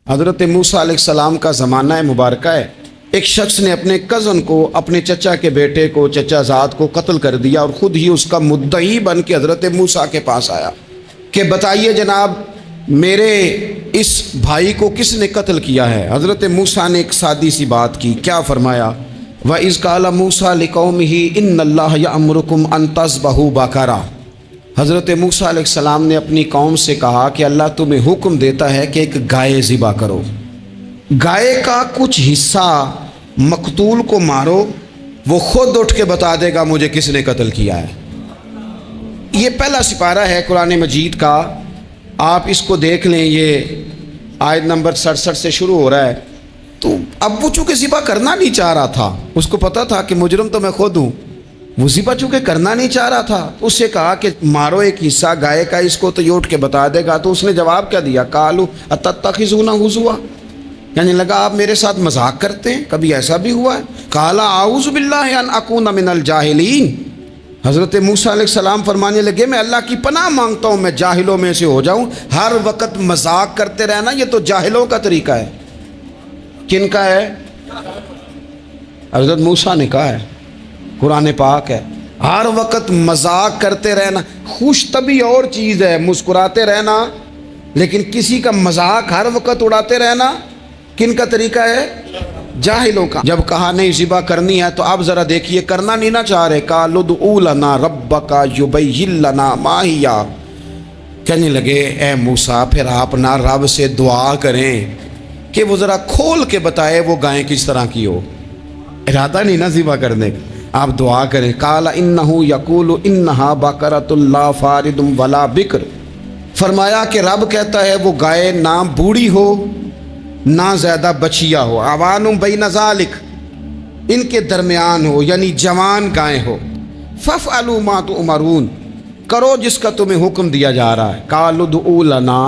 حضرت موسیٰ علیہ السلام کا زمانہ مبارکہ ہے. ایک شخص نے اپنے کزن کو، اپنے چچا کے بیٹے کو، چچا زاد کو قتل کر دیا اور خود ہی اس کا مدعی بن کے حضرت موسیٰ کے پاس آیا کہ بتائیے جناب میرے اس بھائی کو کس نے قتل کیا ہے. حضرت موسیٰ نے ایک سادی سی بات کی. کیا فرمایا؟ وَإِذْ قَالَ مُوسَىٰ لِقَوْمِهِ إِنَّ اللَّهَ يَأْمُرُكُمْ أَن تَذْبَحُوا بَقَرَةً. حضرت موسیٰ علیہ السلام نے اپنی قوم سے کہا کہ اللہ تمہیں حکم دیتا ہے کہ ایک گائے ذبح کرو. گائے کا کچھ حصہ مقتول کو مارو، وہ خود اٹھ کے بتا دے گا مجھے کس نے قتل کیا ہے. یہ پہلا سپارہ ہے قرآن مجید کا، آپ اس کو دیکھ لیں. یہ آیت نمبر 67 سے شروع ہو رہا ہے. تو اب وہ چونکہ ذبح کرنا نہیں چاہ رہا تھا، اس کو پتا تھا کہ مجرم تو میں خود ہوں، وہ ذبح چونکہ کرنا نہیں چاہ رہا تھا، اس سے کہا کہ مارو ایک حصہ گائے کا، اس کو تو یہ اٹھ کے بتا دے گا. تو اس نے جواب کیا دیا؟ قالوا اتتخذون ہزوا، یعنی لگا آپ میرے ساتھ مذاق کرتے ہیں، کبھی ایسا بھی ہوا ہے. قال اعوذ باللہ ان اکون من الجاہلین. حضرت موسیٰ علیہ السلام فرمانے لگے میں اللہ کی پناہ مانگتا ہوں میں جاہلوں میں سے ہو جاؤں. ہر وقت مذاق کرتے رہنا یہ تو جاہلوں کا طریقہ ہے. کن کا ہے؟ حضرت موسیٰ نے کہا ہے، قرآن پاک ہے. ہر وقت مذاق کرتے رہنا، خوش طبعی اور چیز ہے، مسکراتے رہنا، لیکن کسی کا مذاق ہر وقت اڑاتے رہنا کن کا طریقہ ہے؟ جاہلوں کا. جب کہا نہیں ذبح کرنی ہے تو اب ذرا دیکھیے کرنا نہیں نہ چاہ رہے. قالوا ادع لنا ربک یبین لنا ما ہی، کہنے لگے اے موسیٰ پھر آپ نہ رب سے دعا کریں کہ وہ ذرا کھول کے بتائے وہ گائیں کس طرح کی ہو. ارادہ نہیں نہ ذبح کرنے کا، آپ دعا کریں. قال انہ یقول انہا بقرۃ لا فارض ولا بکر. فرمایا کہ رب کہتا ہے وہ گائے نہ بوڑھی ہو نہ زیادہ بچیا ہو، عوان بین ذالک، ان کے درمیان ہو، یعنی جوان گائے ہو. فافعلوا ما تؤمرون، کرو جس کا تمہیں حکم دیا جا رہا ہے. قالوا ادع لنا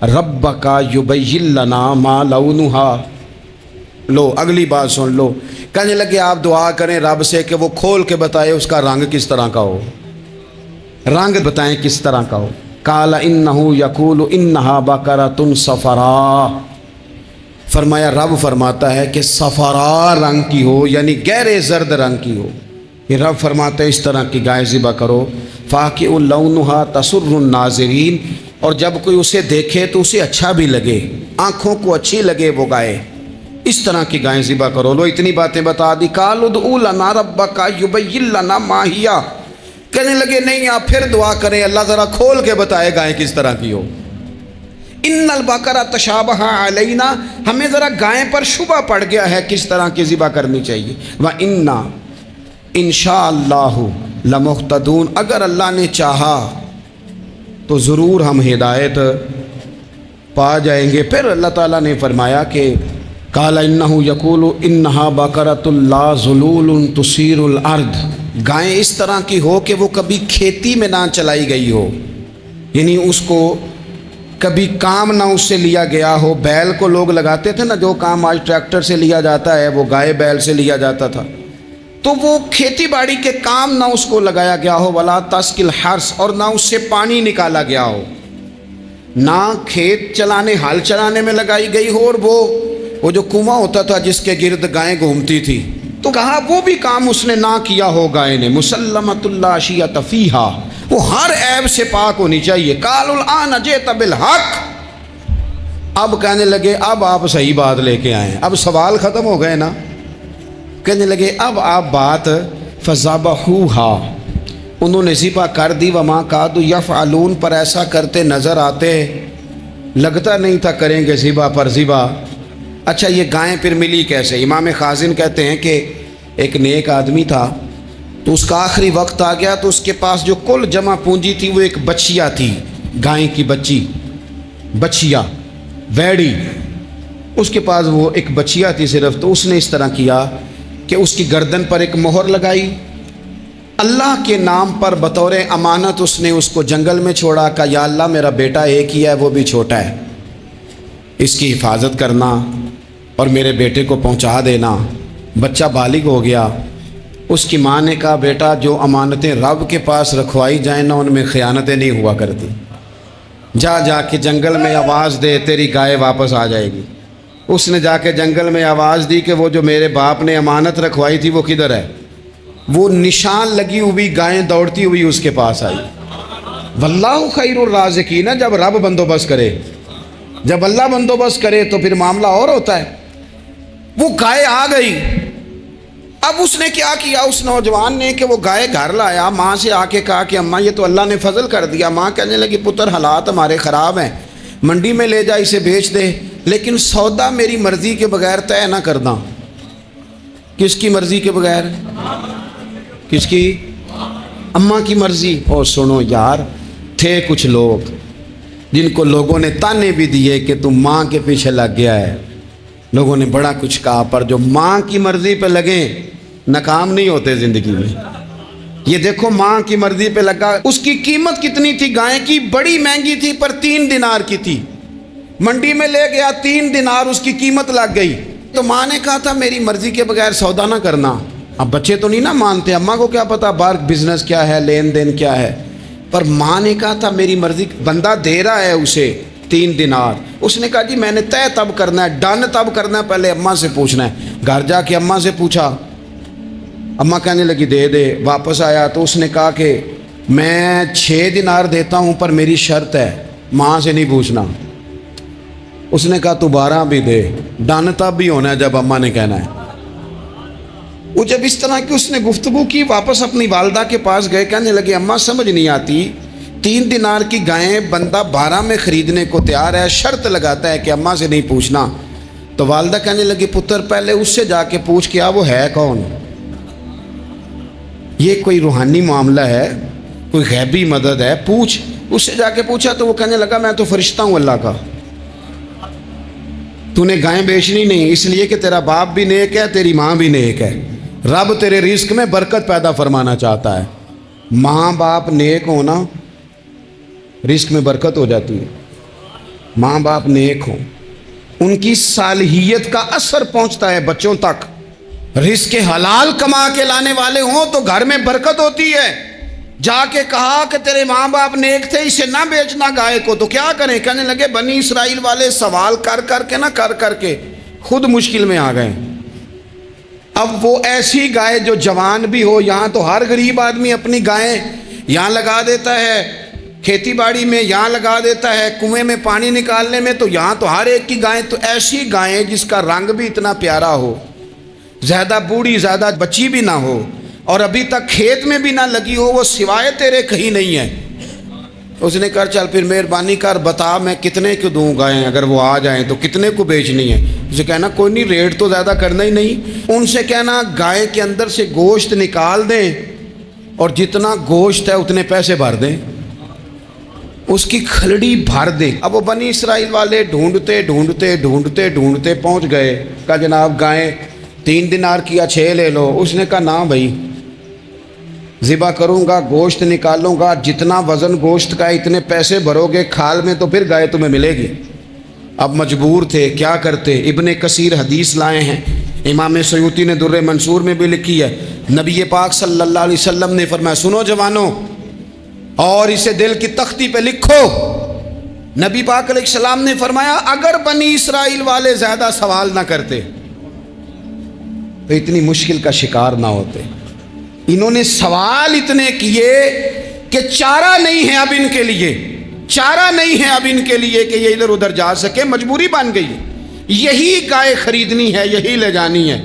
ربک یبین لنا ما لونھا. لو اگلی بات سن لو. کہنے لگے آپ دعا کریں رب سے کہ وہ کھول کے بتائے اس کا رنگ کس طرح کا ہو، رنگ بتائیں کس طرح کا ہو. قال انہ یقول انہا بقرۃ صفراء. فرمایا رب فرماتا ہے کہ صفراء رنگ کی ہو، یعنی گہرے زرد رنگ کی ہو. یہ رب فرماتا ہے اس طرح کی گائے ذبح کرو. فاقع لونھا تسر الناظرین، اور جب کوئی اسے دیکھے تو اسے اچھا بھی لگے، آنکھوں کو اچھی لگے وہ گائے، اس طرح کی گائیں ذبح کرو. لو اتنی باتیں بتا دی. قالوا ادع لنا ربک یبین لنا ما ہی، کہنے لگے نہیں آپ پھر دعا کریں اللہ ذرا کھول کے بتائے گائیں کس طرح کی ہو. ان البقرہ تشابہ علینا، ہمیں ذرا گائیں پر شبہ پڑ گیا ہے کس طرح کی ذبح کرنی چاہیے. وَإِنَّا انشاءاللہ لمہتدون، اگر اللہ نے چاہا تو ضرور ہم ہدایت پا جائیں گے. پھر اللہ تعالیٰ نے فرمایا کہ قال انہ یقول انہا بقرۃ لا ذلول تثیر الارض، گائیں اس طرح کی ہو کہ وہ کبھی کھیتی میں نہ چلائی گئی ہو، یعنی اس کو کبھی کام نہ اس سے لیا گیا ہو. بیل کو لوگ لگاتے تھے نا، جو کام آج ٹریکٹر سے لیا جاتا ہے وہ گائے بیل سے لیا جاتا تھا. تو وہ کھیتی باڑی کے کام نہ اس کو لگایا گیا ہو. ولا تسقی الحرث، اور نہ اس سے پانی نکالا گیا ہو، نہ کھیت چلانے ہل چلانے میں لگائی گئی ہو. اور وہ جو کنواں ہوتا تھا جس کے گرد گائیں گھومتی تھی، تو کہا وہ بھی کام اس نے نہ کیا ہو گائے نے. مسلمۃ لا شیۃ فیہا، وہ ہر عیب سے پاک ہونی چاہیے. قالوا الآن جئت بالحق، اب کہنے لگے اب آپ صحیح بات لے کے آئے، اب سوال ختم ہو گئے نا. کہنے لگے اب آپ بات فذبحوہا، انہوں نے ذبح کر دی. وما کادوا یفعلون، پر ایسا کرتے نظر آتے، لگتا نہیں تھا کریں گے ذبح پر ذبح. اچھا یہ گائیں پھر ملی کیسے؟ امام خازن کہتے ہیں کہ ایک نیک آدمی تھا، تو اس کا آخری وقت آ گیا تو اس کے پاس جو کل جمع پونجی تھی وہ ایک بچیا تھی، گائیں کی بچیا ویڑی، اس کے پاس وہ ایک بچیا تھی صرف. تو اس نے اس طرح کیا کہ اس کی گردن پر ایک مہر لگائی، اللہ کے نام پر بطور امانت اس نے اس کو جنگل میں چھوڑا. کہا یا اللہ میرا بیٹا ایک ہی ہے، وہ بھی چھوٹا ہے، اس کی حفاظت کرنا اور میرے بیٹے کو پہنچا دینا. بچہ بالغ ہو گیا، اس کی ماں نے کہا بیٹا جو امانتیں رب کے پاس رکھوائی جائیں نا ان میں خیانتیں نہیں ہوا کرتی، جا جا کے جنگل میں آواز دے تیری گائے واپس آ جائے گی۔ اس نے جا کے جنگل میں آواز دی کہ وہ جو میرے باپ نے امانت رکھوائی تھی وہ کدھر ہے؟ وہ نشان لگی ہوئی گائیں دوڑتی ہوئی اس کے پاس آئی۔ واللہ خیر الرازقین، جب رب بندوبست کرے، جب اللہ بندوبست کرے تو پھر معاملہ اور ہوتا ہے۔ وہ گائے آ گئی۔ اب اس نے کیا کیا اس نوجوان نے کہ وہ گائے گھر لایا، ماں سے آ کے کہا کہ اماں یہ تو اللہ نے فضل کر دیا۔ ماں کہنے لگی پتر حالات ہمارے خراب ہیں، منڈی میں لے جا اسے بیچ دے، لیکن سودا میری مرضی کے بغیر طے نہ کرنا۔ کس کی مرضی کے بغیر؟ کس کی؟ اماں کی مرضی۔ اور سنو یار، تھے کچھ لوگ جن کو لوگوں نے تانے بھی دیے کہ تم ماں کے پیچھے لگ گیا ہے، لوگوں نے بڑا کچھ کہا، پر جو ماں کی مرضی پہ لگیں ناکام نہیں ہوتے زندگی میں۔ یہ دیکھو ماں کی مرضی پہ لگا۔ اس کی قیمت کتنی تھی گائے کی؟ بڑی مہنگی تھی، پر 3 دینار کی تھی۔ منڈی میں لے گیا، 3 دینار اس کی قیمت لگ گئی۔ تو ماں نے کہا تھا میری مرضی کے بغیر سودا نہ کرنا۔ اب بچے تو نہیں نہ مانتے، اماں کو کیا پتا باہر بزنس کیا ہے، لین دین کیا ہے، پر ماں نے کہا تھا میری مرضی۔ بندہ دے رہا ہے اسے 3 دینار، اس نے کہا جی میں نے طے تب کرنا ہے، ڈن تب کرنا ہے، پہلے اماں سے پوچھنا ہے۔ گھر جا کے اماں سے پوچھا، اماں کہنے لگی دے دے۔ واپس آیا تو اس نے کہا کہ میں 6 دینار دیتا ہوں پر میری شرط ہے، ماں سے نہیں پوچھنا۔ اس نے کہا تو 12 بھی دے، ڈن تب بھی ہونا ہے جب اماں نے کہنا ہے۔ وہ جب اس طرح کی اس نے گفتگو کی، واپس اپنی والدہ کے پاس گئے، کہنے لگے اماں سمجھ نہیں آتی، 3 دینار کی گائیں بندہ 12 میں خریدنے کو تیار ہے، شرط لگاتا ہے کہ اماں سے نہیں پوچھنا۔ تو والدہ کہنے لگی پتر پہلے اس سے جا کے پوچھ کیا وہ ہے کون؟ یہ کوئی روحانی معاملہ ہے، کوئی غیبی مدد ہے، پوچھ۔ اس سے جا کے پوچھا تو وہ کہنے لگا میں تو فرشتہ ہوں اللہ کا، تو نے گائیں بیچنی نہیں، اس لیے کہ تیرا باپ بھی نیک ہے، تیری ماں بھی نیک ہے، رب تیرے رزق میں برکت پیدا فرمانا چاہتا ہے۔ ماں باپ نیک ہونا رزق میں برکت ہو جاتی ہے۔ ماں باپ نیک ہوں، ان کی صالحیت کا اثر پہنچتا ہے بچوں تک۔ رزق حلال کما کے لانے والے ہوں تو گھر میں برکت ہوتی ہے۔ جا کے کہا کہ تیرے ماں باپ نیک تھے، اسے نہ بیچنا گائے کو، تو کیا کریں؟ کہنے لگے بنی اسرائیل والے سوال کر کر کے خود مشکل میں آ گئے۔ اب وہ ایسی گائے جو جوان بھی ہو، یہاں تو ہر غریب آدمی اپنی گائیں یہاں لگا دیتا ہے، کھیتی باڑی میں یہاں لگا دیتا ہے، کنویں میں پانی نکالنے میں، تو یہاں تو ہر ایک کی گائیں، تو ایسی گائیں جس کا رنگ بھی اتنا پیارا ہو، زیادہ بوڑھی زیادہ بچی بھی نہ ہو، اور ابھی تک کھیت میں بھی نہ لگی ہو، وہ سوائے تیرے کہیں نہیں ہے۔ اس نے کہا چل پھر مہربانی کر بتا میں کتنے کو دوں گائیں، اگر وہ آ جائیں تو کتنے کو بیچنی ہے؟ اسے کہنا کوئی نہیں، ریٹ تو زیادہ کرنا ہی نہیں۔ ان سے کہنا گائے کے اندر سے گوشت نکال دیں اور جتنا گوشت ہے اتنے پیسے بھر دیں، اس کی کھلڑی بھر دیں۔ اب وہ بنی اسرائیل والے ڈھونڈتے پہنچ گئے، کہا جناب گائیں 3 دینار کی یا 6 لے لو۔ اس نے کہا نہ بھائی، ذبح کروں گا، گوشت نکالوں گا، جتنا وزن گوشت کا اتنے پیسے بھرو گے کھال میں تو پھر گائے تمہیں ملے گی۔ اب مجبور تھے، کیا کرتے؟ ابن کثیر حدیث لائے ہیں، امام سیوطی نے در منصور میں بھی لکھی ہے، نبی پاک صلی اللہ علیہ وسلم نے فرمایا سنو جوانوں اور اسے دل کی تختی پہ لکھو، نبی پاک علیہ السلام نے فرمایا اگر بنی اسرائیل والے زیادہ سوال نہ کرتے تو اتنی مشکل کا شکار نہ ہوتے۔ انہوں نے سوال اتنے کیے کہ چارہ نہیں ہے اب ان کے لیے، چارہ نہیں ہے اب ان کے لیے کہ یہ ادھر ادھر جا سکے، مجبوری بن گئی، یہی گائے خریدنی ہے، یہی لے جانی ہے۔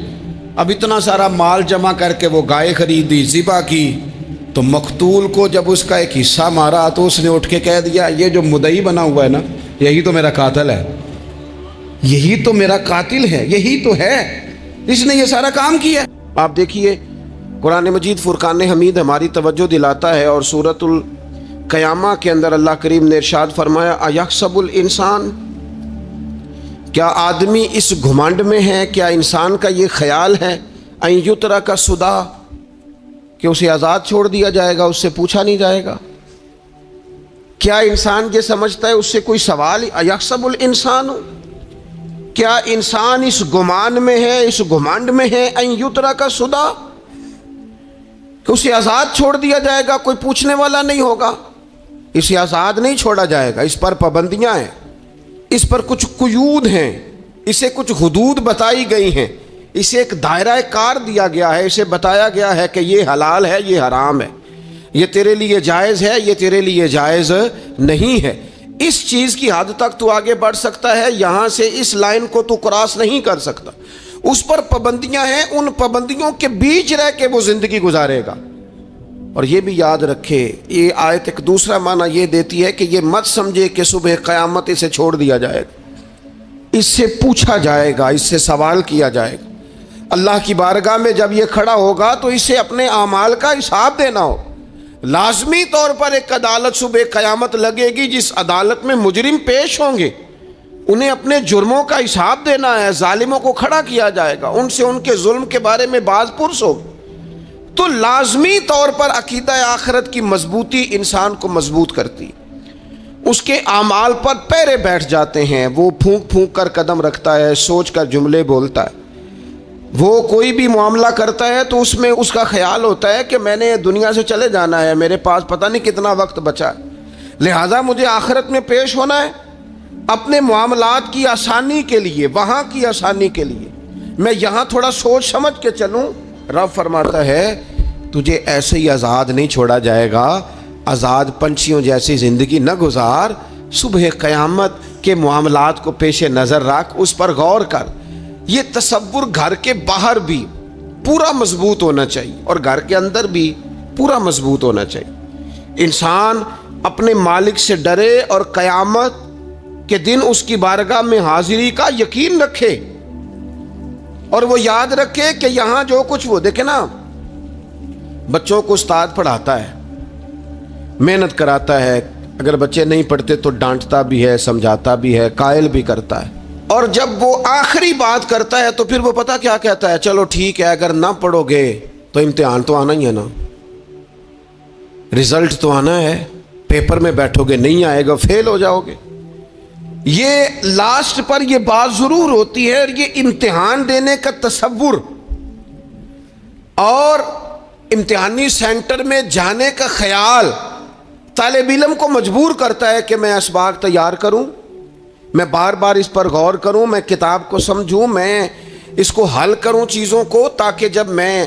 اب اتنا سارا مال جمع کر کے وہ گائے خریدی، ذبح کی، تو مقتول کو جب اس کا ایک حصہ مارا تو اس نے اٹھ کے کہہ دیا یہ جو مدعی بنا ہوا ہے نا، یہی تو میرا قاتل ہے، یہی تو میرا قاتل ہے، یہی تو ہے، اس نے یہ سارا کام کیا۔ آپ دیکھیے قرآن مجید فرقان حمید ہماری توجہ دلاتا ہے، اور سورۃ القیامہ کے اندر اللہ کریم نے ارشاد فرمایا ایحسب الانسان، کیا آدمی اس گھمنڈ میں ہے، کیا انسان کا یہ خیال ہے ان یترک سدی، کہ اسے آزاد چھوڑ دیا جائے گا، اس سے پوچھا نہیں جائے گا؟ کیا انسان یہ سمجھتا ہے اس سے کوئی سوال؟ ایحسب الانسان، کیا انسان اس گمان میں ہے، اس گھمنڈ میں ہے ان یترک سدی، کہ اسے آزاد چھوڑ دیا جائے گا، کوئی پوچھنے والا نہیں ہوگا؟ اسے آزاد نہیں چھوڑا جائے گا، اس پر پابندیاں ہیں، اس پر کچھ قیود ہیں، اسے کچھ حدود بتائی گئی ہیں، اسے ایک دائرہ کار دیا گیا ہے، اسے بتایا گیا ہے کہ یہ حلال ہے، یہ حرام ہے، یہ تیرے لیے جائز ہے، یہ تیرے لیے جائز نہیں ہے۔ اس چیز کی حد تک تو آگے بڑھ سکتا ہے، یہاں سے اس لائن کو تو کراس نہیں کر سکتا۔ اس پر پابندیاں ہیں، ان پابندیوں کے بیچ رہ کے وہ زندگی گزارے گا۔ اور یہ بھی یاد رکھے، یہ آیت ایک دوسرا معنی یہ دیتی ہے کہ یہ مت سمجھے کہ صبح قیامت اسے چھوڑ دیا جائے گا، اس سے پوچھا جائے گا، اس سے سوال کیا جائے گا۔ اللہ کی بارگاہ میں جب یہ کھڑا ہوگا تو اسے اپنے اعمال کا حساب دینا ہو۔ لازمی طور پر ایک عدالت صبح قیامت لگے گی، جس عدالت میں مجرم پیش ہوں گے، انہیں اپنے جرموں کا حساب دینا ہے، ظالموں کو کھڑا کیا جائے گا، ان سے ان کے ظلم کے بارے میں باز پرس ہوگی۔ تو لازمی طور پر عقیدہ آخرت کی مضبوطی انسان کو مضبوط کرتی، اس کے اعمال پر پیرے بیٹھ جاتے ہیں، وہ پھونک پھونک کر قدم رکھتا ہے، سوچ کر جملے بولتا ہے، وہ کوئی بھی معاملہ کرتا ہے تو اس میں اس کا خیال ہوتا ہے کہ میں نے دنیا سے چلے جانا ہے، میرے پاس پتہ نہیں کتنا وقت بچا ہے، لہٰذا مجھے آخرت میں پیش ہونا ہے اپنے معاملات کی آسانی کے لیے، وہاں کی آسانی کے لیے میں یہاں تھوڑا سوچ سمجھ کے چلوں۔ رب فرماتا ہے تجھے ایسے ہی آزاد نہیں چھوڑا جائے گا، آزاد پنچھیوں جیسی زندگی نہ گزار، صبح قیامت کے معاملات کو پیش نظر رکھ، اس پر غور کر۔ یہ تصور گھر کے باہر بھی پورا مضبوط ہونا چاہیے اور گھر کے اندر بھی پورا مضبوط ہونا چاہیے۔ انسان اپنے مالک سے ڈرے اور قیامت کے دن اس کی بارگاہ میں حاضری کا یقین رکھے، اور وہ یاد رکھے کہ یہاں جو کچھ وہ دیکھے نا، بچوں کو استاد پڑھاتا ہے، محنت کراتا ہے، اگر بچے نہیں پڑھتے تو ڈانٹتا بھی ہے، سمجھاتا بھی ہے، قائل بھی کرتا ہے، اور جب وہ آخری بات کرتا ہے تو پھر وہ پتہ کیا کہتا ہے؟ چلو ٹھیک ہے، اگر نہ پڑھو گے تو امتحان تو آنا ہی ہے نا، رزلٹ تو آنا ہے، پیپر میں بیٹھو گے نہیں آئے گا، فیل ہو جاؤ گے۔ یہ لاسٹ پر یہ بات ضرور ہوتی ہے، اور یہ امتحان دینے کا تصور اور امتحانی سینٹر میں جانے کا خیال طالب علم کو مجبور کرتا ہے کہ میں اسباق تیار کروں، میں بار بار اس پر غور کروں، میں کتاب کو سمجھوں، میں اس کو حل کروں چیزوں کو، تاکہ جب میں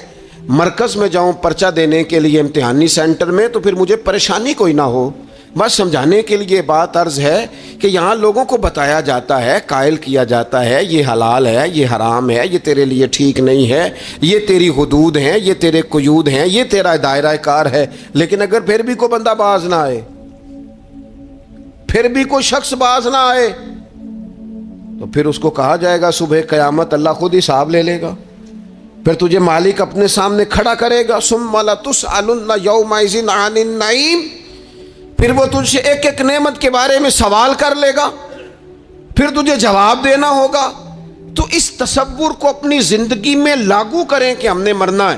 مرکز میں جاؤں پرچہ دینے کے لیے امتحانی سینٹر میں تو پھر مجھے پریشانی کوئی نہ ہو۔ بس سمجھانے کے لیے بات عرض ہے کہ یہاں لوگوں کو بتایا جاتا ہے، قائل کیا جاتا ہے، یہ حلال ہے، یہ حرام ہے، یہ تیرے لیے ٹھیک نہیں ہے، یہ تیری حدود ہیں، یہ تیرے قیود ہیں، یہ تیرا دائرہ کار ہے۔ لیکن اگر پھر بھی کوئی بندہ باز نہ آئے، پھر بھی کوئی شخص باز نہ آئے، تو پھر اس کو کہا جائے گا صبح قیامت اللہ خود حساب لے لے گا، پھر تجھے مالک اپنے سامنے کھڑا کرے گا، ثم لتسألن یومئذ عن النعیم، پھر وہ تجھ سے ایک ایک نعمت کے بارے میں سوال کر لے گا، پھر تجھے جواب دینا ہوگا۔ تو اس تصور کو اپنی زندگی میں لاگو کریں کہ ہم نے مرنا ہے،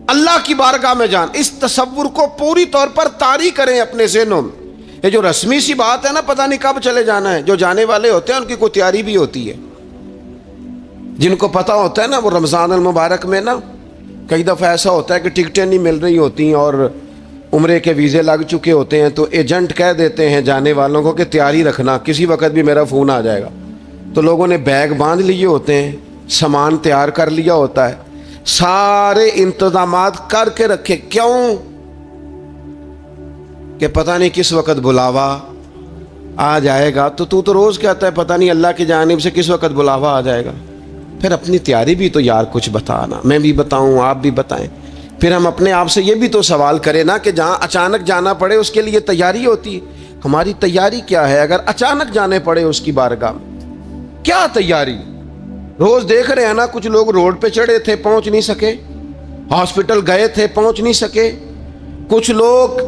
اللہ کی بارگاہ میں جان، اس تصور کو پوری طور پر طاری کریں اپنے ذہنوں میں۔ یہ جو رسمی سی بات ہے نا، پتہ نہیں کب چلے جانا ہے، جو جانے والے ہوتے ہیں ان کی کوئی تیاری بھی ہوتی ہے، جن کو پتہ ہوتا ہے نا، وہ رمضان المبارک میں نا کئی دفعہ ایسا ہوتا ہے کہ ٹکٹیں نہیں مل رہی ہوتی ہیں اور عمرے کے ویزے لگ چکے ہوتے ہیں، تو ایجنٹ کہہ دیتے ہیں جانے والوں کو کہ تیاری رکھنا، کسی وقت بھی میرا فون آ جائے گا۔ تو لوگوں نے بیگ باندھ لیے ہوتے ہیں، سامان تیار کر لیا ہوتا ہے، سارے انتظامات کر کے رکھے، کیوں کہ پتہ نہیں کس وقت بلاوا آ جائے گا۔ تو روز کہتا ہے پتہ نہیں اللہ کی جانب سے کس وقت بلاوا آ جائے گا۔ پھر اپنی تیاری بھی تو یار کچھ بتانا، میں بھی بتاؤں، آپ بھی بتائیں، پھر ہم اپنے آپ سے یہ بھی تو سوال کریں نا کہ جہاں اچانک جانا پڑے اس کے لیے تیاری ہوتی ہے، ہماری تیاری کیا ہے؟ اگر اچانک جانے پڑے اس کی بارگاہ میں، کیا تیاری؟ روز دیکھ رہے ہیں نا، کچھ لوگ روڈ پہ چڑھے تھے پہنچ نہیں سکے، ہاسپٹل گئے تھے پہنچ نہیں سکے، کچھ لوگ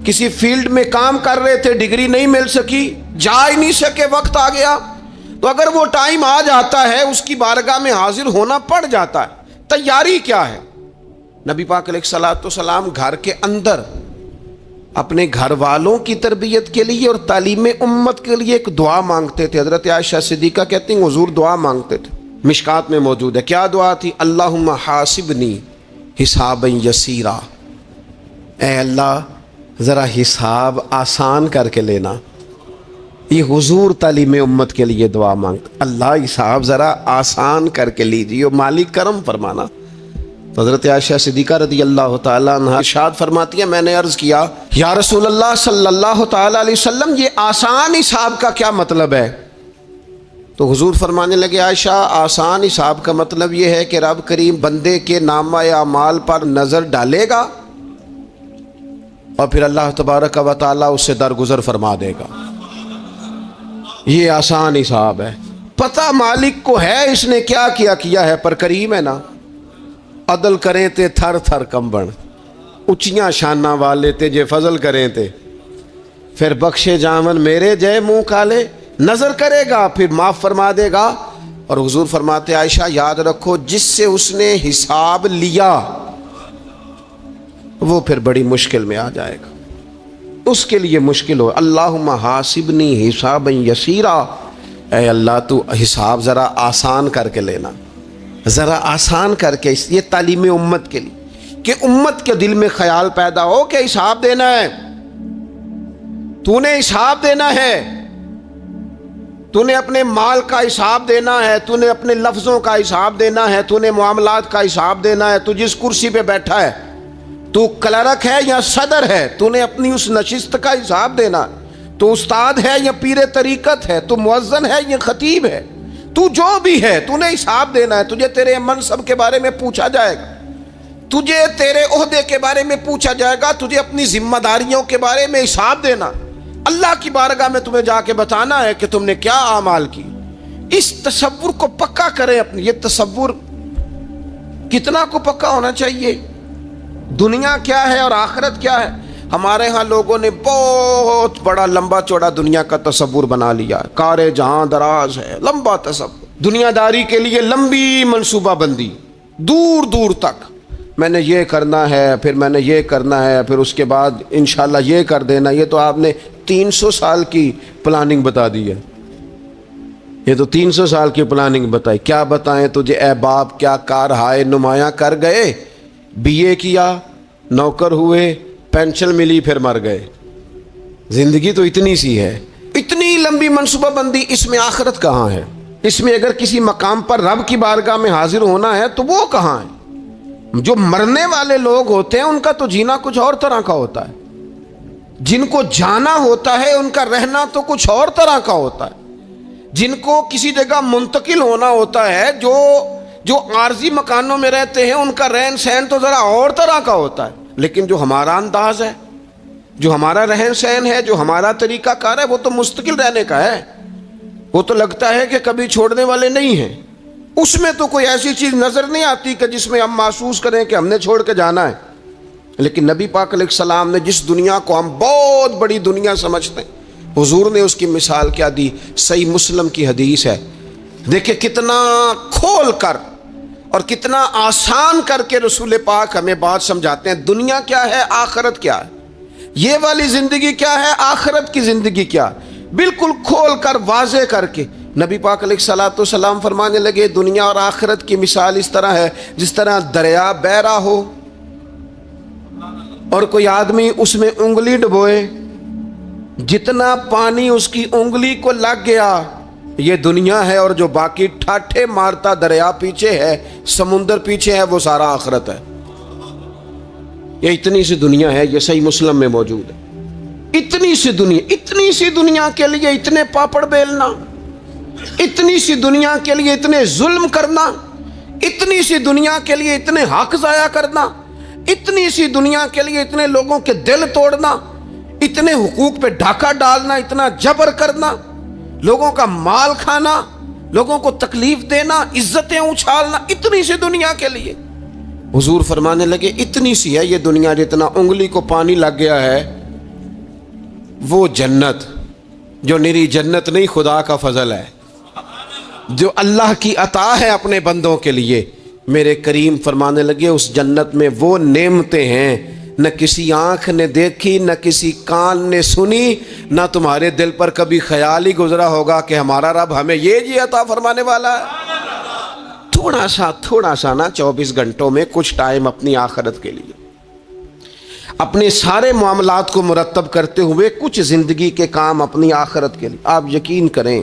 کسی فیلڈ میں کام کر رہے تھے، ڈگری نہیں مل سکی، جا ہی نہیں سکے، وقت آ گیا۔ تو اگر وہ ٹائم آ جاتا ہے اس کی بارگاہ میں حاضر ہونا پڑ جاتا ہے، تیاری کیا ہے؟ نبی پاک علیہ الصلوۃ والسلام گھر کے اندر اپنے گھر والوں کی تربیت کے لیے اور تعلیم امت کے لیے ایک دعا مانگتے تھے۔ حضرت عائشہ صدیقہ کہتی ہیں حضور دعا مانگتے تھے، مشکات میں موجود ہے۔ کیا دعا تھی؟ اللہم حاسبنی حسابا یسیرا، اے اللہ ذرا حساب آسان کر کے لینا۔ یہ حضور تعلیم امت کے لیے دعا مانگتا، اللہ حساب ذرا آسان کر کے لیجیے، مالک کرم فرمانا۔ تو حضرت عائشہ صدیقہ رضی اللہ تعالیٰ عنہ ارشاد فرماتی ہے، میں نے عرض کیا یا رسول اللہ صلی اللہ تعالیٰ علیہ وسلم یہ آسان حساب کا کیا مطلب ہے؟ تو حضور فرمانے لگے، عائشہ آسان حساب کا مطلب یہ ہے کہ رب کریم بندے کے نامہ اعمال پر نظر ڈالے گا اور پھر اللہ تبارک و تعالیٰ اس سے درگزر فرما دے گا۔ یہ آسان حساب ہے، پتہ مالک کو ہے اس نے کیا کیا ہے، پر کریم ہے نا۔ عدل کریں تے تھر تھر کمبن، اچیاں شانہ والے تے جے فضل کریں تے پھر بخشے جامن میرے جے منہ کالے، نظر کرے گا پھر معاف فرما دے گا۔ اور حضور فرماتے عائشہ یاد رکھو جس سے اس نے حساب لیا وہ پھر بڑی مشکل میں آ جائے گا، اس کے لیے مشکل ہو۔ اللہم حاسبنی حسابا یسیرا، اے اللہ تو حساب ذرا آسان کر کے لینا، ذرا آسان کر کے۔ یہ تعلیم امت کے لیے کہ امت کے دل میں خیال پیدا ہو کہ حساب دینا ہے، تو نے حساب دینا ہے، تو نے اپنے مال کا حساب دینا ہے، تو نے اپنے لفظوں کا حساب دینا ہے، تو نے معاملات کا حساب دینا ہے۔ تو جس کرسی پہ بیٹھا ہے، تو کلرک ہے یا صدر ہے، تو نے اپنی اس نشست کا حساب دینا۔ تو استاد ہے یا پیر طریقت ہے، تو مؤذن ہے یا خطیب ہے، تو جو بھی ہے تو نے حساب دینا ہے۔ تجھے تیرے منصب کے بارے میں پوچھا جائے گا، تجھے تیرے عہدے کے بارے میں پوچھا جائے گا، تجھے اپنی ذمہ داریوں کے بارے میں حساب دینا۔ اللہ کی بارگاہ میں تمہیں جا کے بتانا ہے کہ تم نے کیا اعمال کی۔ اس تصور کو پکا کریں اپنی۔ یہ تصور کتنا کو پکا ہونا چاہیے، دنیا کیا ہے اور آخرت کیا ہے۔ ہمارے ہاں لوگوں نے بہت بڑا لمبا چوڑا دنیا کا تصور بنا لیا ہے، کار جہاں دراز ہے، لمبا تصور، دنیا داری کے لیے لمبی منصوبہ بندی، دور دور تک میں نے یہ کرنا ہے، پھر میں نے یہ کرنا ہے، پھر اس کے بعد انشاءاللہ یہ کر دینا۔ یہ تو آپ نے 300 سال کی پلاننگ بتا دی ہے، یہ تو 300 سال کی پلاننگ بتائی۔ کیا بتائیں تجھے اے باپ، کیا کار ہائے نمایاں کر گئے، بی اے کیا، نوکر ہوئے، پینشن ملی، پھر مر گئے۔ زندگی تو اتنی سی ہے، اتنی لمبی منصوبہ بندی، اس میں آخرت کہاں ہے؟ اس میں اگر کسی مقام پر رب کی بارگاہ میں حاضر ہونا ہے تو وہ کہاں ہے؟ جو مرنے والے لوگ ہوتے ہیں ان کا تو جینا کچھ اور طرح کا ہوتا ہے، جن کو جانا ہوتا ہے ان کا رہنا تو کچھ اور طرح کا ہوتا ہے، جن کو کسی جگہ منتقل ہونا ہوتا ہے، جو عارضی مکانوں میں رہتے ہیں ان کا رہن سہن تو ذرا اور طرح کا ہوتا ہے۔ لیکن جو ہمارا انداز ہے، جو ہمارا رہن سہن ہے، جو ہمارا طریقہ کار ہے، وہ تو مستقل رہنے کا ہے، وہ تو لگتا ہے کہ کبھی چھوڑنے والے نہیں ہیں۔ اس میں تو کوئی ایسی چیز نظر نہیں آتی کہ جس میں ہم محسوس کریں کہ ہم نے چھوڑ کے جانا ہے۔ لیکن نبی پاک علیہ السلام نے جس دنیا کو ہم بہت بڑی دنیا سمجھتے ہیں، حضور نے اس کی مثال کیا دی؟ صحیح مسلم کی حدیث ہے، دیکھیں کتنا کھول کر اور کتنا آسان کر کے رسول پاک ہمیں بات سمجھاتے ہیں۔ دنیا کیا ہے، آخرت کیا ہے، یہ والی زندگی کیا ہے، آخرت کی زندگی کیا، بالکل کھول کر واضح کر کے نبی پاک علیہ الصلوۃ والسلام فرمانے لگے دنیا اور آخرت کی مثال اس طرح ہے جس طرح دریا بہہ رہا ہو اور کوئی آدمی اس میں انگلی ڈبوئے، جتنا پانی اس کی انگلی کو لگ گیا یہ دنیا ہے، اور جو باقی ٹھاٹھے مارتا دریا پیچھے ہے، سمندر پیچھے ہے، وہ سارا آخرت ہے۔ یہ اتنی سی دنیا ہے، یہ صحیح مسلم میں موجود ہے۔ اتنی سی دنیا کے لیے اتنے پاپڑ بیلنا، اتنی سی دنیا کے لیے اتنے ظلم کرنا، اتنی سی دنیا کے لیے اتنے حق ضائع کرنا، اتنی سی دنیا کے لیے اتنے لوگوں کے دل توڑنا، اتنے حقوق پہ ڈھاکہ ڈالنا، اتنا جبر کرنا، لوگوں کا مال کھانا، لوگوں کو تکلیف دینا، عزتیں اچھالنا، اتنی سی دنیا کے لیے۔ حضور فرمانے لگے اتنی سی ہے یہ دنیا، جتنا انگلی کو پانی لگ گیا ہے وہ جنت، جو نری جنت نہیں، خدا کا فضل ہے، جو اللہ کی عطا ہے اپنے بندوں کے لیے۔ میرے کریم فرمانے لگے اس جنت میں وہ نعمتیں ہیں نہ کسی آنکھ نے دیکھی، نہ کسی کان نے سنی، نہ تمہارے دل پر کبھی خیال ہی گزرا ہوگا کہ ہمارا رب ہمیں یہ عطا فرمانے والا ہے۔ تو تھوڑا سا نا 24 گھنٹوں میں کچھ ٹائم اپنی آخرت کے لیے، اپنے سارے معاملات کو مرتب کرتے ہوئے کچھ زندگی کے کام اپنی آخرت کے لیے۔ آپ یقین کریں،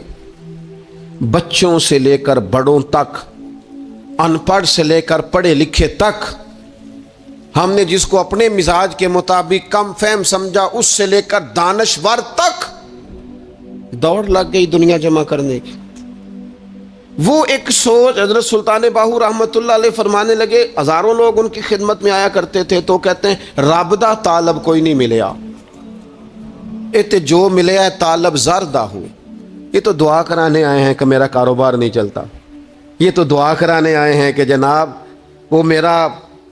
بچوں سے لے کر بڑوں تک، ان پڑھ سے لے کر پڑھے لکھے تک، ہم نے جس کو اپنے مزاج کے مطابق کم فہم سمجھا اس سے لے کر دانشور تک دوڑ لگ گئی دنیا جمع کرنے کی۔ وہ ایک سوچ، حضرت سلطان باہو رحمۃ اللہ علیہ فرمانے لگے، ہزاروں لوگ ان کی خدمت میں آیا کرتے تھے تو کہتے ہیں رب دا طالب کوئی نہیں ملیا، ات جو ملیا ہے طالب زردہ ہو، یہ تو دعا کرانے آئے ہیں کہ میرا کاروبار نہیں چلتا، یہ تو دعا کرانے آئے ہیں کہ جناب وہ میرا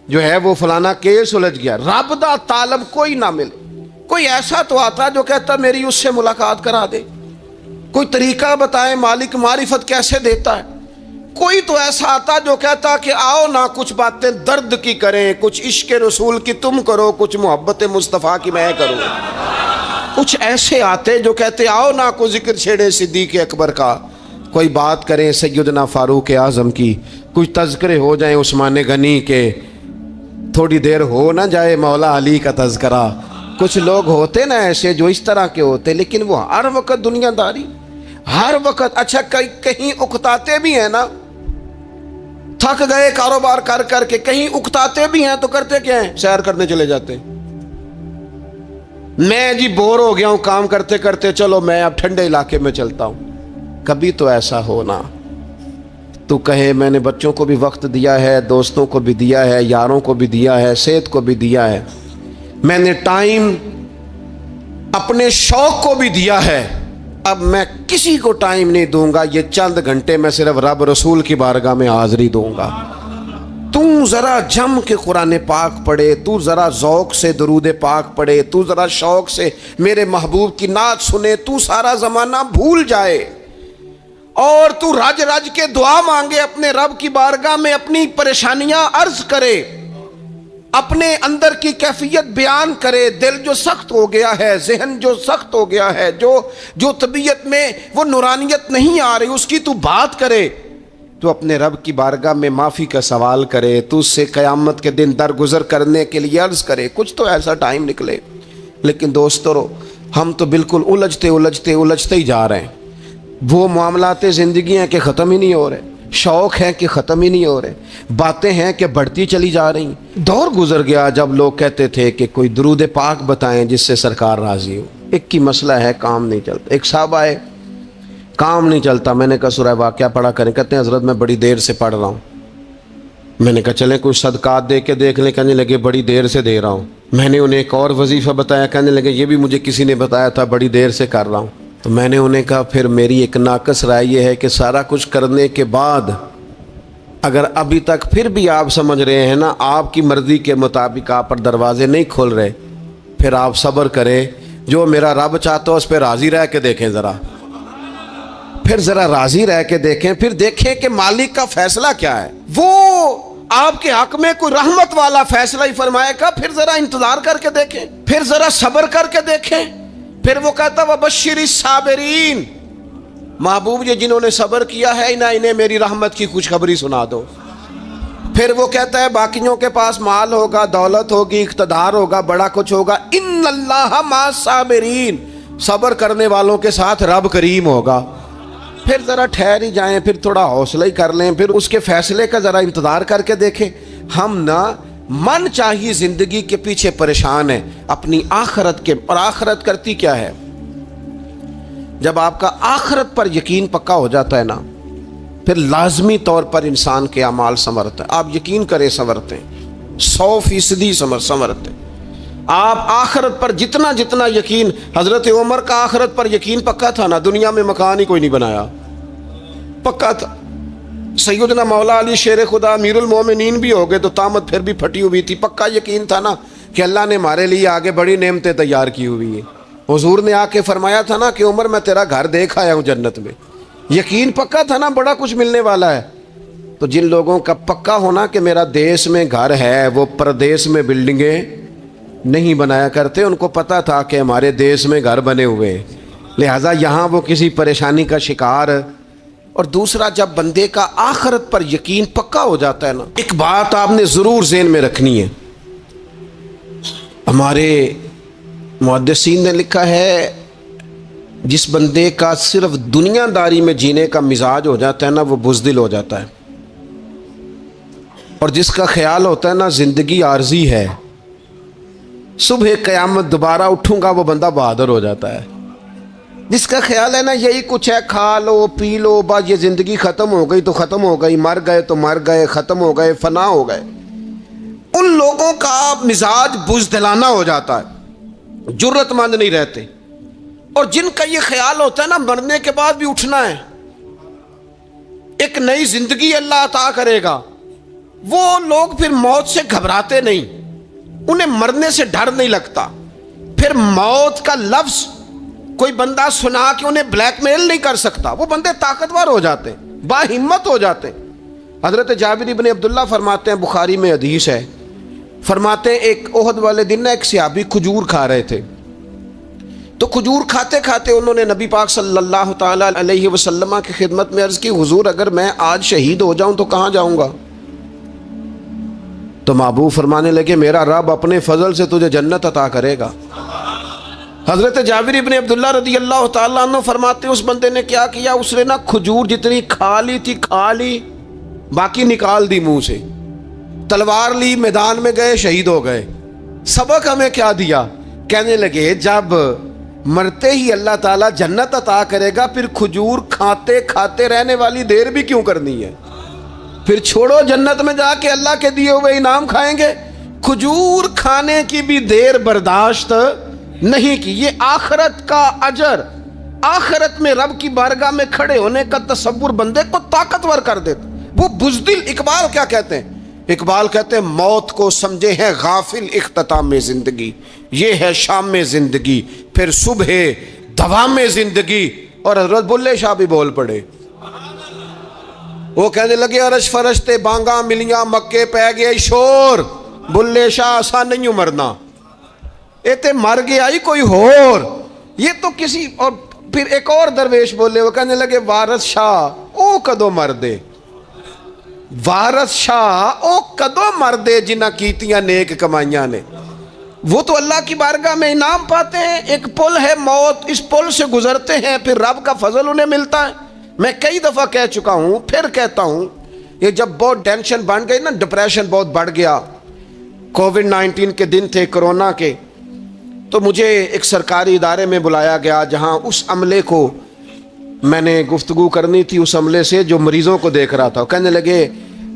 جو ہے وہ فلانا کیس سلجھ گیا۔ رب دا طالب کوئی نہ ملے۔ کوئی ایسا تو آتا جو کہتا میری اس سے ملاقات کرا دے، کوئی طریقہ بتائے مالک معرفت کیسے دیتا ہے۔ کوئی تو ایسا آتا جو کہتا کہ آؤ نہ کچھ باتیں درد کی کریں، کچھ عشق رسول کی تم کرو، کچھ محبت مصطفیٰ کی میں کروں۔ کچھ ایسے آتے جو کہتے آؤ نہ کوئی ذکر چھیڑے صدیق اکبر کا، کوئی بات کریں سیدنا فاروق اعظم کی، کچھ تذکرے ہو جائیں عثمان غنی کے، تھوڑی دیر ہو نہ جائے مولا علی کا تذکرہ۔ کچھ لوگ ہوتے نا ایسے جو اس طرح کے ہوتے، لیکن وہ ہر وقت دنیا داری، ہر وقت اچھا کہیں اکتاتے بھی ہیں نا، تھک گئے کاروبار کر کر کے، کہیں اکتاتے بھی ہیں تو کرتے کیا ہیں، سیر کرنے چلے جاتے ہیں۔ میں جی بور ہو گیا ہوں کام کرتے کرتے، چلو میں اب ٹھنڈے علاقے میں چلتا ہوں۔ کبھی تو ایسا ہونا تو کہے میں نے بچوں کو بھی وقت دیا ہے، دوستوں کو بھی دیا ہے، یاروں کو بھی دیا ہے، صحت کو بھی دیا ہے، میں نے ٹائم اپنے شوق کو بھی دیا ہے، اب میں کسی کو ٹائم نہیں دوں گا، یہ چند گھنٹے میں صرف رب رسول کی بارگاہ میں حاضری دوں گا۔ تو ذرا جم کے قرآن پاک پڑھے، تو ذرا ذوق سے درود پاک پڑھے، تو ذرا شوق سے میرے محبوب کی نعت سنے، تو سارا زمانہ بھول جائے اور تو رج رج کے دعا مانگے اپنے رب کی بارگاہ میں، اپنی پریشانیاں عرض کرے، اپنے اندر کی کیفیت بیان کرے۔ دل جو سخت ہو گیا ہے، ذہن جو سخت ہو گیا ہے، جو طبیعت میں وہ نورانیت نہیں آ رہی، اس کی تو بات کرے، تو اپنے رب کی بارگاہ میں معافی کا سوال کرے، تو اس سے قیامت کے دن درگزر کرنے کے لیے عرض کرے، کچھ تو ایسا ٹائم نکلے۔ لیکن دوستو ہم تو بالکل الجھتے ہی جا رہے ہیں۔ وہ معاملات زندگی ہیں کہ ختم ہی نہیں ہو رہے، شوق ہیں کہ ختم ہی نہیں ہو رہے، باتیں ہیں کہ بڑھتی چلی جا رہی۔ دور گزر گیا جب لوگ کہتے تھے کہ کوئی درود پاک بتائیں جس سے سرکار راضی ہو۔ ایک کی مسئلہ ہے کام نہیں چلتا، ایک صاحب آئے کام نہیں چلتا، میں نے کہا سورہ واقعہ پڑھا کریں، کہتے ہیں حضرت میں بڑی دیر سے پڑھ رہا ہوں۔ میں نے کہا چلیں کچھ صدقات دے کے دیکھ لیں، کہنے لگے بڑی دیر سے دے رہا ہوں۔ میں نے انہیں ایک اور وظیفہ بتایا، کہنے لگے یہ بھی مجھے کسی نے بتایا تھا، بڑی دیر سے کر رہا ہوں۔ تو میں نے انہیں کہا پھر میری ایک ناقص رائے یہ ہے کہ سارا کچھ کرنے کے بعد اگر ابھی تک پھر بھی آپ سمجھ رہے ہیں نا آپ کی مرضی کے مطابق آپ پر دروازے نہیں کھل رہے، پھر آپ صبر کریں، جو میرا رب چاہتا ہو اس پہ راضی رہ کے دیکھیں، پھر ذرا راضی رہ کے دیکھیں، پھر دیکھیں کہ مالک کا فیصلہ کیا ہے۔ وہ آپ کے حق میں کوئی رحمت والا فیصلہ ہی فرمائے گا، پھر ذرا انتظار کر کے دیکھیں، پھر ذرا صبر کر کے دیکھیں۔ پھر وہ کہتا وَبَشِّرِ الصَّابِرِينَ، محبوب یہ جنہوں نے صبر کیا ہے انہیں میری رحمت کی خوشخبری سنا دو۔ پھر وہ کہتا ہے باقیوں کے پاس مال ہوگا، دولت ہوگی، اقتدار ہوگا، بڑا کچھ ہوگا، ان اللہ مع الصابرین، صبر کرنے والوں کے ساتھ رب کریم ہوگا۔ پھر ذرا ٹھہر ہی جائیں، پھر تھوڑا حوصلہ ہی کر لیں، پھر اس کے فیصلے کا ذرا انتظار کر کے دیکھیں۔ ہم نہ من چاہیے زندگی کے پیچھے پریشان ہیں اپنی آخرت کے، اور آخرت کرتی کیا ہے؟ جب آپ کا آخرت پر یقین پکا ہو جاتا ہے نا، پھر لازمی طور پر انسان کے اعمال سنورتے ہیں۔ آپ یقین کریں سنورتے ہیں، 100% سنورتے ہیں۔ آپ آخرت پر جتنا یقین، حضرت عمر کا آخرت پر یقین پکا تھا نا، دنیا میں مکان ہی کوئی نہیں بنایا، پکا تھا۔ سیدنا مولا علی شیر خدا امیر المومنین بھی ہو گئے تو طامت پھر بھی پھٹی ہوئی تھی، پکا یقین تھا نا کہ اللہ نے ہمارے لیے آگے بڑی نعمتیں تیار کی ہوئی ہیں۔ حضور نے آ کے فرمایا تھا نا کہ عمر میں تیرا گھر دیکھ آیا ہوں جنت میں، یقین پکا تھا نا بڑا کچھ ملنے والا ہے۔ تو جن لوگوں کا پکا ہونا کہ میرا دیس میں گھر ہے، وہ پردیس میں بلڈنگیں نہیں بنایا کرتے، ان کو پتا تھا کہ ہمارے دیس میں گھر بنے ہوئے، لہٰذا یہاں وہ کسی پریشانی کا شکار اور دوسرا جب بندے کا آخرت پر یقین پکا ہو جاتا ہے نا، ایک بات آپ نے ضرور ذہن میں رکھنی ہے، ہمارے محدثین نے لکھا ہے جس بندے کا صرف دنیا داری میں جینے کا مزاج ہو جاتا ہے نا، وہ بزدل ہو جاتا ہے، اور جس کا خیال ہوتا ہے نا زندگی عارضی ہے، صبح قیامت دوبارہ اٹھوں گا، وہ بندہ بہادر ہو جاتا ہے۔ جس کا خیال ہے نا یہی کچھ ہے، کھا لو پی لو، بس یہ زندگی ختم ہو گئی تو ختم ہو گئی، مر گئے تو مر گئے، ختم ہو گئے، فنا ہو گئے، ان لوگوں کا مزاج بزدلانہ ہو جاتا ہے، جرت مند نہیں رہتے۔ اور جن کا یہ خیال ہوتا ہے نا مرنے کے بعد بھی اٹھنا ہے، ایک نئی زندگی اللہ عطا کرے گا، وہ لوگ پھر موت سے گھبراتے نہیں، انہیں مرنے سے ڈر نہیں لگتا۔ پھر موت کا لفظ کوئی بندہ سنا کہ انہیں بلیک میل نہیں کر سکتا، وہ بندے طاقتور ہو جاتے ہیں، باہمت ہو جاتے ہیں۔ حضرت جابر بن عبداللہ فرماتے ہیں، بخاری میں حدیث ہے، فرماتے ہیں ایک احد والے دن ایک صحابی کھجور کھا رہے تھے، تو کھجور کھاتے کھاتے انہوں نے نبی پاک صلی اللہ تعالی علیہ وسلم کی خدمت میں عرض کی، حضور اگر میں آج شہید ہو جاؤں تو کہاں جاؤں گا؟ تو محبوب فرمانے لگے، میرا رب اپنے فضل سے تجھے جنت عطا کرے گا۔ حضرت جابر ابن عبداللہ رضی اللہ تعالیٰ عنہ فرماتے ہیں اس بندے نے کیا کیا، اس نے نا کھجور جتنی کھا لی تھی کھا لی، باقی نکال دی منہ سے، تلوار لی، میدان میں گئے، شہید ہو گئے۔ سبق ہمیں کیا دیا؟ کہنے لگے جب مرتے ہی اللہ تعالیٰ جنت عطا کرے گا، پھر کھجور کھاتے کھاتے رہنے والی دیر بھی کیوں کرنی ہے؟ پھر چھوڑو، جنت میں جا کے اللہ کے دیے ہوئے انعام کھائیں گے۔ کھجور کھانے کی بھی دیر برداشت نہیں کی۔ یہ آخرت کا اجر، آخرت میں رب کی بارگاہ میں کھڑے ہونے کا تصور بندے کو طاقتور کر دیتا۔ وہ بزدل، اقبال کیا کہتے ہیں؟ اقبال کہتے ہیں موت کو سمجھے ہیں غافل اختتام میں زندگی، یہ ہے شام میں زندگی، پھر صبح دوام میں زندگی۔ اور حضرت بلے شاہ بھی بول پڑے، وہ کہنے لگے عرش فرشتے بانگاں ملیاں مکے پہ گئے شور، بلے شاہ آسان نہیں مرنا، اے تے مر گیا ہی کوئی ہور، یہ تو کسی۔ اور پھر ایک اور درویش بولے، وہ کہنے لگے وارث شاہ او کدو مر دے، وارث شاہ او کدو مر دے جنہ کیتیاں نیک کمائیاں نے۔ وہ تو اللہ کی بارگاہ میں انعام پاتے ہیں، ایک پل ہے موت، اس پل سے گزرتے ہیں، پھر رب کا فضل انہیں ملتا ہے۔ میں کئی دفعہ کہہ چکا ہوں، پھر کہتا ہوں، یہ جب بہت ٹینشن بن گئی نا، ڈپریشن بہت بڑھ گیا، کووڈ-19 کے دن تھے، کرونا کے، تو مجھے ایک سرکاری ادارے میں بلایا گیا جہاں اس عملے کو میں نے گفتگو کرنی تھی، اس عملے سے جو مریضوں کو دیکھ رہا تھا۔ کہنے لگے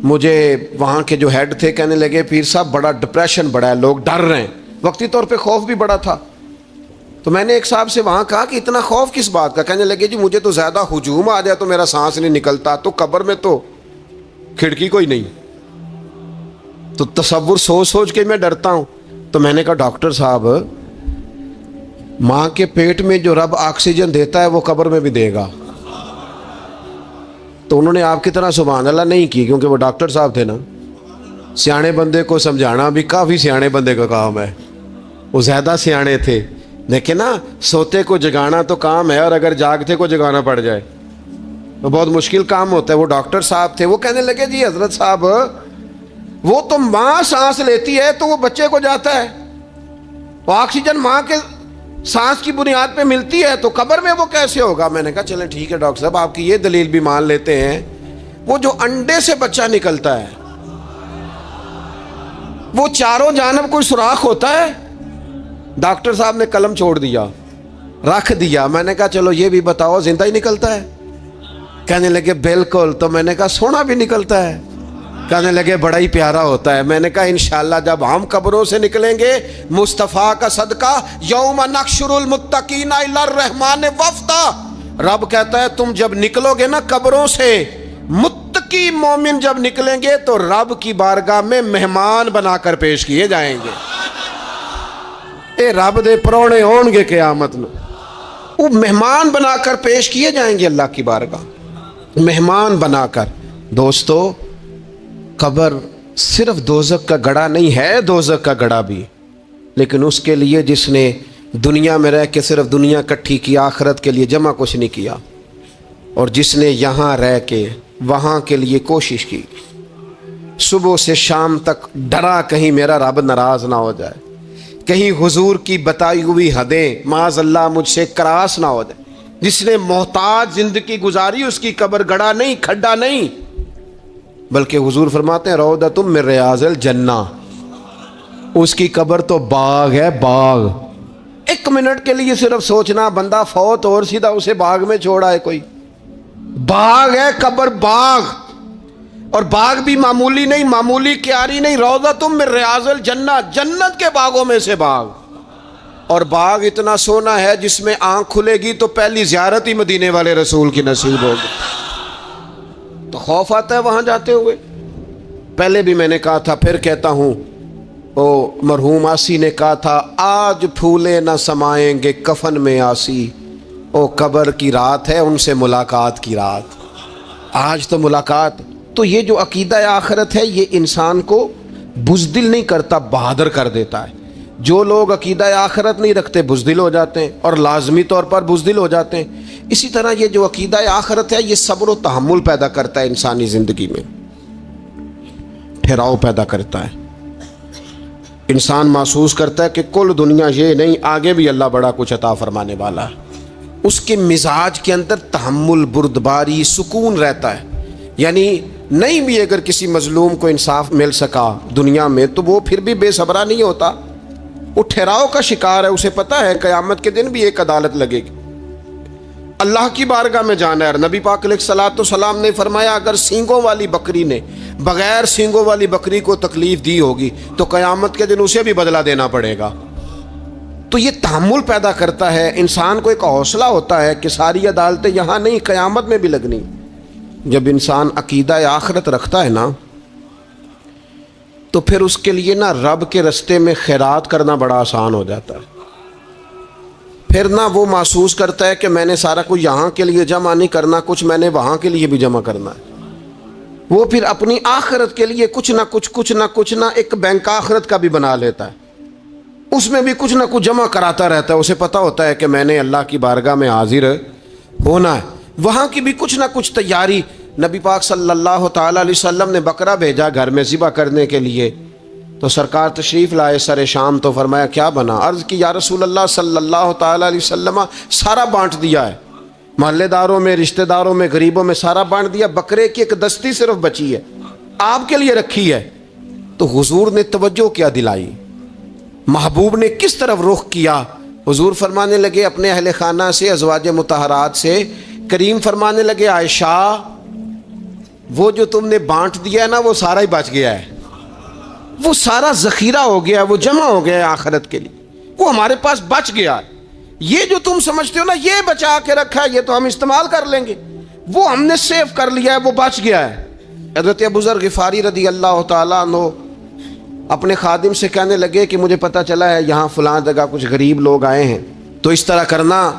مجھے وہاں کے جو ہیڈ تھے، کہنے لگے پیر صاحب بڑا ڈپریشن بڑا ہے، لوگ ڈر رہے ہیں، وقتی طور پہ خوف بھی بڑا تھا۔ تو میں نے ایک صاحب سے وہاں کہا کہ اتنا خوف کس بات کا؟ کہنے لگے جی مجھے تو زیادہ ہجوم آ جائے تو میرا سانس نہیں نکلتا، تو قبر میں تو کھڑکی کوئی نہیں، تو تصور سوچ سوچ کے میں ڈرتا ہوں۔ تو میں نے کہا ڈاکٹر صاحب، ماں کے پیٹ میں جو رب آکسیجن دیتا ہے وہ قبر میں بھی دے گا۔ تو انہوں نے آپ کی طرح سبحان اللہ نہیں کی، کیونکہ وہ ڈاکٹر صاحب تھے نا، سیانے بندے کو سمجھانا بھی کافی سیانے بندے کا کام ہے، وہ زیادہ سیانے تھے، لیکن نا سوتے کو جگانا تو کام ہے، اور اگر جاگتے کو جگانا پڑ جائے تو بہت مشکل کام ہوتا ہے۔ وہ ڈاکٹر صاحب تھے، وہ کہنے لگے جی حضرت صاحب، وہ تو ماں سانس لیتی ہے تو وہ بچے کو جاتا ہے، وہ آکسیجن ماں کے سانس کی بنیاد پہ ملتی ہے، تو قبر میں وہ کیسے ہوگا؟ میں نے کہا چلیں ٹھیک ہے ڈاکٹر صاحب، آپ کی یہ دلیل بھی مان لیتے ہیں، وہ جو انڈے سے بچہ نکلتا ہے وہ چاروں جانب کوئی سوراخ ہوتا ہے؟ ڈاکٹر صاحب نے قلم چھوڑ دیا، رکھ دیا۔ میں نے کہا چلو یہ بھی بتاؤ زندہ ہی نکلتا ہے؟ کہنے لگے بالکل۔ تو میں نے کہا سونا بھی نکلتا ہے؟ کہنے لگے بڑا ہی پیارا ہوتا ہے۔ میں نے کہا انشاءاللہ جب ہم قبروں سے نکلیں گے، مصطفیٰ کا صدقہ، یوم نحشر المتقین الی الرحمن وفدا، رب کہتا ہے تم جب نکلو گے نا قبروں سے، متقی مومن جب نکلیں گے تو رب کی بارگاہ میں مہمان بنا کر پیش کیے جائیں گے۔ اے رب دے پرونے ہون گے قیامت میں، وہ مہمان بنا کر پیش کیے جائیں گے اللہ کی بارگاہ، مہمان بنا کر۔ دوستو، قبر صرف دوزخ کا گڑھا نہیں ہے، دوزخ کا گڑھا بھی، لیکن اس کے لیے جس نے دنیا میں رہ کے صرف دنیا کٹھی کی، آخرت کے لیے جمع کچھ نہیں کیا۔ اور جس نے یہاں رہ کے وہاں کے لیے کوشش کی، صبح سے شام تک ڈرا کہیں میرا رب ناراض نہ ہو جائے، کہیں حضور کی بتائی ہوئی حدیں معاذ اللہ مجھ سے کراس نہ ہو جائے، جس نے محتاج زندگی گزاری اس کی قبر گڑا نہیں، کھڈا نہیں، بلکہ حضور فرماتے ہیں روضۃ من ریاض الجنہ، اس کی قبر تو باغ ہے، باغ۔ ایک منٹ کے لیے صرف سوچنا، بندہ فوت اور سیدھا اسے باغ میں چھوڑا ہے کوئی، باغ ہے قبر، باغ، اور باغ بھی معمولی نہیں، معمولی کیاری نہیں، روضۃ من ریاض الجنہ، جنت کے باغوں میں سے باغ، اور باغ اتنا سونا ہے جس میں آنکھ کھلے گی تو پہلی زیارت ہی مدینے والے رسول کی نصیب ہوگی۔ تو خوف آتا ہے وہاں جاتے ہوئے۔ پہلے بھی میں نے کہا تھا، پھر کہتا ہوں، او مرحوم آسی نے کہا تھا آج پھولے نہ سمائیں گے کفن میں آسی، او قبر کی رات ہے ان سے ملاقات کی رات، آج تو ملاقات۔ تو یہ جو عقیدہ آخرت ہے یہ انسان کو بزدل نہیں کرتا، بہادر کر دیتا ہے۔ جو لوگ عقیدہ آخرت نہیں رکھتے بزدل ہو جاتے ہیں، اور لازمی طور پر بزدل ہو جاتے ہیں۔ اسی طرح یہ جو عقیدہ آخرت ہے یہ صبر و تحمل پیدا کرتا ہے انسانی زندگی میں، ٹھہراؤ پیدا کرتا ہے۔ انسان محسوس کرتا ہے کہ کل دنیا یہ نہیں، آگے بھی اللہ بڑا کچھ عطا فرمانے والا ہے۔ اس کے مزاج کے اندر تحمل، بردباری، سکون رہتا ہے۔ یعنی نہیں بھی اگر کسی مظلوم کو انصاف مل سکا دنیا میں تو وہ پھر بھی بے صبرا نہیں ہوتا، وہ ٹھہراؤ کا شکار ہے۔ اسے پتہ ہے قیامت کے دن بھی ایک عدالت لگے گی، اللہ کی بارگاہ میں جانا ہے۔ نبی پاک علیہ الصلوۃ والسلام نے فرمایا اگر سینگوں والی بکری نے بغیر سینگوں والی بکری کو تکلیف دی ہوگی تو قیامت کے دن اسے بھی بدلہ دینا پڑے گا۔ تو یہ تحمل پیدا کرتا ہے، انسان کو ایک حوصلہ ہوتا ہے کہ ساری عدالتیں یہاں نہیں، قیامت میں بھی لگنی۔ جب انسان عقیدہ آخرت رکھتا ہے نا تو پھر اس کے لیے نا رب کے رستے میں خیرات کرنا بڑا آسان ہو جاتا ہے۔ پھر نہ وہ محسوس کرتا ہے کہ میں نے سارا کچھ یہاں کے لیے جمع نہیں کرنا، کچھ میں نے وہاں کے لیے بھی جمع کرنا ہے۔ وہ پھر اپنی آخرت کے لیے کچھ نہ ایک بینک آخرت کا بھی بنا لیتا ہے، اس میں بھی کچھ نہ کچھ جمع کراتا رہتا ہے۔ اسے پتہ ہوتا ہے کہ میں نے اللہ کی بارگاہ میں حاضر ہونا ہے، وہاں کی بھی کچھ نہ کچھ تیاری۔ نبی پاک صلی اللہ تعالیٰ علیہ وسلم نے بکرا بھیجا گھر میں ذبح کرنے کے لیے، تو سرکار تشریف لائے سر شام، تو فرمایا کیا بنا؟ عرض کی یا رسول اللہ صلی اللہ تعالیٰ علیہ وسلم سارا بانٹ دیا ہے، محلے داروں میں، رشتہ داروں میں، غریبوں میں سارا بانٹ دیا، بکرے کی ایک دستی صرف بچی ہے آپ کے لیے رکھی ہے۔ تو حضور نے توجہ کیا دلائی، محبوب نے کس طرف رخ کیا؟ حضور فرمانے لگے اپنے اہل خانہ سے، ازواج مطہرات سے، کریم فرمانے لگے عائشہ وہ جو تم نے بانٹ دیا ہے نا وہ سارا ہی بچ گیا ہے، وہ سارا ذخیرہ ہو گیا، وہ جمع ہو گیا ہے آخرت کے لیے، وہ ہمارے پاس بچ گیا ہے۔ یہ جو تم سمجھتے ہو نا یہ بچا کے رکھا ہے، یہ تو ہم استعمال کر لیں گے، وہ ہم نے سیو کر لیا ہے، وہ بچ گیا ہے۔ حضرت ابو ذر غفاری رضی اللہ تعالیٰ عنہ اپنے خادم سے کہنے لگے کہ مجھے پتہ چلا ہے یہاں فلاں جگہ کچھ غریب لوگ آئے ہیں، تو اس طرح کرنا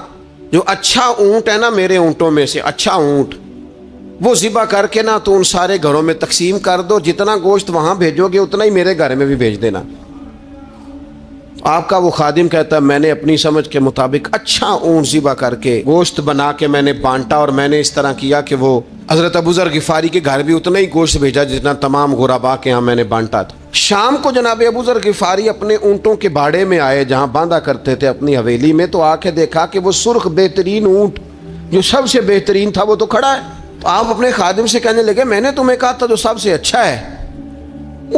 جو اچھا اونٹ ہے نا میرے اونٹوں میں سے اچھا اونٹ وہ ذبح کر کے نا تو ان سارے گھروں میں تقسیم کر دو، جتنا گوشت وہاں بھیجو گے اتنا ہی میرے گھر میں بھی بھیج دینا۔ آپ کا وہ خادم کہتا ہے میں نے اپنی سمجھ کے مطابق اچھا اونٹ ذبح کر کے گوشت بنا کے میں نے بانٹا، اور میں نے اس طرح کیا کہ وہ حضرت ابو ذر غفاری کے گھر بھی اتنا ہی گوشت بھیجا جتنا تمام غربا کے ہاں میں نے بانٹا تھا۔ شام کو جناب ابو ذر غفاری اپنے اونٹوں کے باڑے میں آئے جہاں باندھا کرتے تھے اپنی حویلی میں، تو آ کے دیکھا کہ وہ سرخ بہترین اونٹ جو سب سے بہترین تھا وہ تو کھڑا ہے۔ تو آپ اپنے خادم سے کہنے لگے میں نے تمہیں کہا تھا جو سب سے اچھا ہے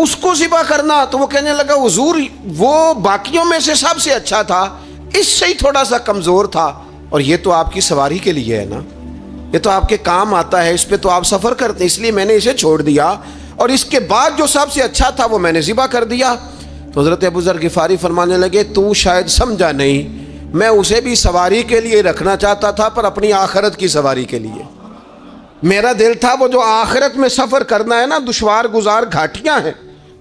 اس کو ذبح کرنا، تو وہ کہنے لگا حضور وہ باقیوں میں سے سب سے اچھا تھا، اس سے ہی تھوڑا سا کمزور تھا، اور یہ تو آپ کی سواری کے لیے ہے نا، یہ تو آپ کے کام آتا ہے، اس پہ تو آپ سفر کرتے ہیں، اس لیے میں نے اسے چھوڑ دیا، اور اس کے بعد جو سب سے اچھا تھا وہ میں نے ذبح کر دیا۔ تو حضرت ابو ذر غفاری فرمانے لگے تو شاید سمجھا نہیں، میں اسے بھی سواری کے لیے رکھنا چاہتا تھا پر اپنی آخرت کی سواری کے لیے۔ میرا دل تھا وہ جو آخرت میں سفر کرنا ہے نا، دشوار گزار گھاٹیاں ہیں،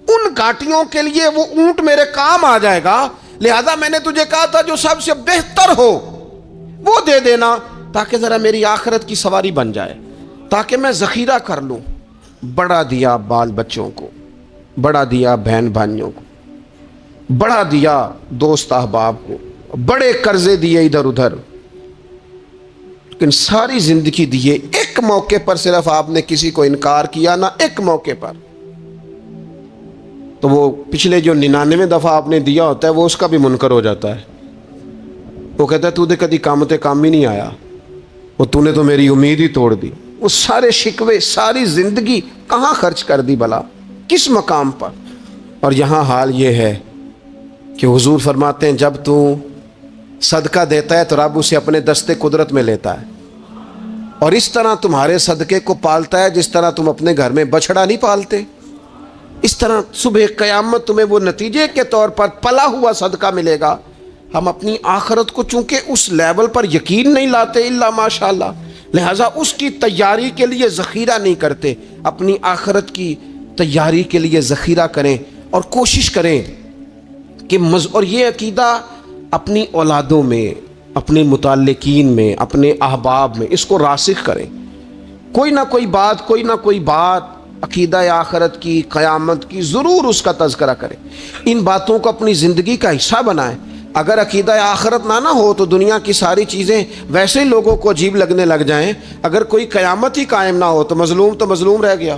ان گھاٹیوں کے لیے وہ اونٹ میرے کام آ جائے گا، لہذا میں نے تجھے کہا تھا جو سب سے بہتر ہو وہ دے دینا تاکہ ذرا میری آخرت کی سواری بن جائے، تاکہ میں ذخیرہ کر لوں۔ بڑا دیا بال بچوں کو، بڑا دیا بہن بھائیوں کو، بڑا دیا دوست احباب کو، بڑے قرضے دیے ادھر ادھر، لیکن ساری زندگی دیے، ایک موقع پر صرف آپ نے کسی کو انکار کیا نہ، ایک موقع پر، تو وہ پچھلے جو 99 دفعہ آپ نے دیا ہوتا ہے وہ اس کا بھی منکر ہو جاتا ہے. وہ کہتا ہے تو نے کدی کام ہی نہیں آیا، وہ تو نے تو میری امید ہی توڑ دی. وہ سارے شکوے، ساری زندگی کہاں خرچ کر دی بلا، کس مقام پر. اور یہاں حال یہ ہے کہ حضور فرماتے ہیں جب تو صدقہ دیتا ہے تو رب اسے اپنے دستے قدرت میں لیتا ہے، اور اس طرح تمہارے صدقے کو پالتا ہے جس طرح تم اپنے گھر میں بچھڑا نہیں پالتے. اس طرح صبح قیامت تمہیں وہ نتیجے کے طور پر پلا ہوا صدقہ ملے گا. ہم اپنی آخرت کو چونکہ اس لیول پر یقین نہیں لاتے الا ماشاءاللہ، لہٰذا اس کی تیاری کے لیے ذخیرہ نہیں کرتے. اپنی آخرت کی تیاری کے لیے ذخیرہ کریں اور کوشش کریں کہ اور یہ عقیدہ اپنی اولادوں میں، اپنے متعلقین میں، اپنے احباب میں اس کو راسخ کریں. کوئی نہ کوئی بات عقیدہ آخرت کی، قیامت کی ضرور اس کا تذکرہ کریں. ان باتوں کو اپنی زندگی کا حصہ بنائیں. اگر عقیدہ آخرت نہ ہو تو دنیا کی ساری چیزیں ویسے ہی لوگوں کو عجیب لگنے لگ جائیں. اگر کوئی قیامت ہی قائم نہ ہو تو مظلوم رہ گیا،